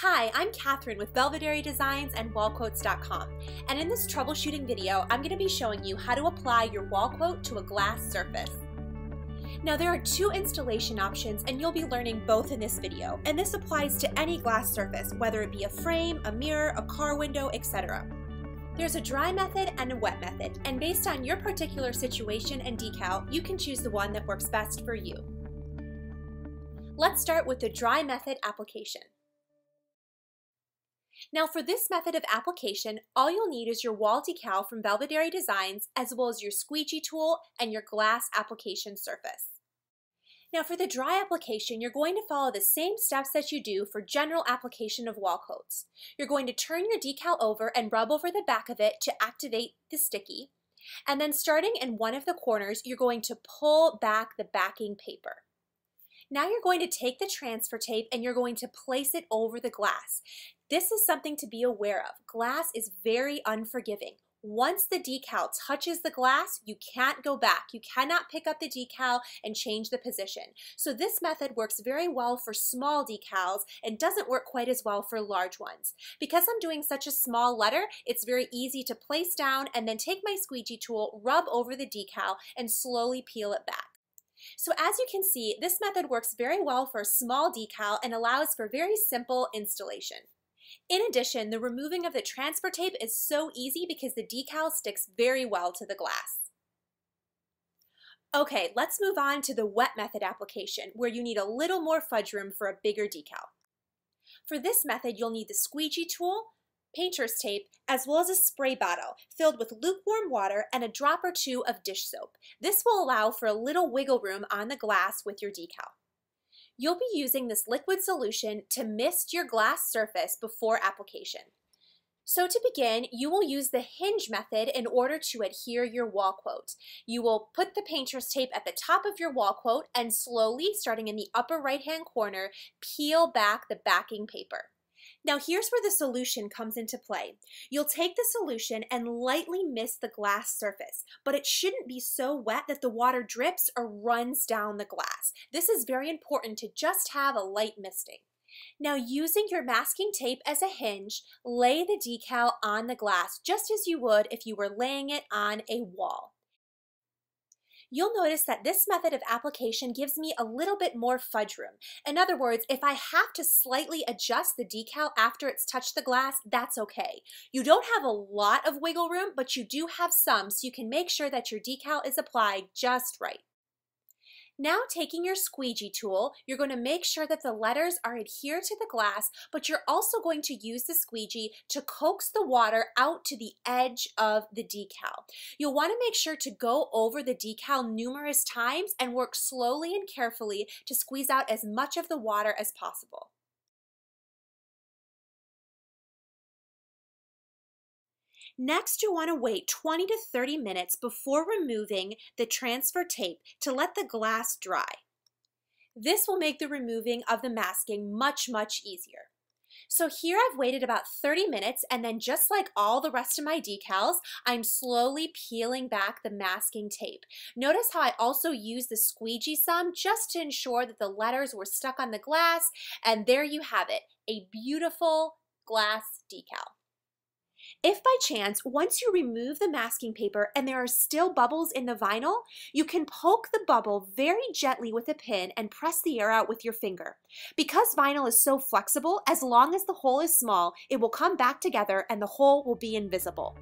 Hi, I'm Catherine with Belvedere Designs and WallQuotes.com, and in this troubleshooting video, I'm going to be showing you how to apply your wall quote to a glass surface. Now there are two installation options and you'll be learning both in this video, and this applies to any glass surface, whether it be a frame, a mirror, a car window, etc. There's a dry method and a wet method, and based on your particular situation and decal, you can choose the one that works best for you. Let's start with the dry method application. Now for this method of application, all you'll need is your wall decal from Belvedere Designs, as well as your squeegee tool and your glass application surface. Now for the dry application, you're going to follow the same steps that you do for general application of wall coats. You're going to turn your decal over and rub over the back of it to activate the sticky, and then starting in one of the corners, you're going to pull back the backing paper. Now you're going to take the transfer tape and you're going to place it over the glass. This is something to be aware of. Glass is very unforgiving. Once the decal touches the glass, you can't go back. You cannot pick up the decal and change the position. So this method works very well for small decals and doesn't work quite as well for large ones. Because I'm doing such a small letter, it's very easy to place down and then take my squeegee tool, rub over the decal, and slowly peel it back. So as you can see, this method works very well for a small decal and allows for very simple installation. In addition, the removing of the transfer tape is so easy because the decal sticks very well to the glass. Okay, let's move on to the wet method application, where you need a little more fudge room for a bigger decal. For this method, you'll need the squeegee tool, painter's tape, as well as a spray bottle filled with lukewarm water and a drop or two of dish soap. This will allow for a little wiggle room on the glass with your decal. You'll be using this liquid solution to mist your glass surface before application. So to begin, you will use the hinge method in order to adhere your wall quote. You will put the painter's tape at the top of your wall quote and slowly, starting in the upper right-hand corner, peel back the backing paper. Now here's where the solution comes into play. You'll take the solution and lightly mist the glass surface, but it shouldn't be so wet that the water drips or runs down the glass. This is very important to just have a light misting. Now using your masking tape as a hinge, lay the decal on the glass just as you would if you were laying it on a wall. You'll notice that this method of application gives me a little bit more fudge room. In other words, if I have to slightly adjust the decal after it's touched the glass, that's okay. You don't have a lot of wiggle room, but you do have some, so you can make sure that your decal is applied just right. Now taking your squeegee tool, you're going to make sure that the letters are adhered to the glass, but you're also going to use the squeegee to coax the water out to the edge of the decal. You'll want to make sure to go over the decal numerous times and work slowly and carefully to squeeze out as much of the water as possible. Next, you'll want to wait 20 to 30 minutes before removing the transfer tape to let the glass dry. This will make the removing of the masking much easier. So here I've waited about 30 minutes, and then just like all the rest of my decals, I'm slowly peeling back the masking tape. Notice how I also used the squeegee some just to ensure that the letters were stuck on the glass, and there you have it, a beautiful glass decal. If by chance, once you remove the masking paper and there are still bubbles in the vinyl, you can poke the bubble very gently with a pin and press the air out with your finger. Because vinyl is so flexible, as long as the hole is small, it will come back together and the hole will be invisible.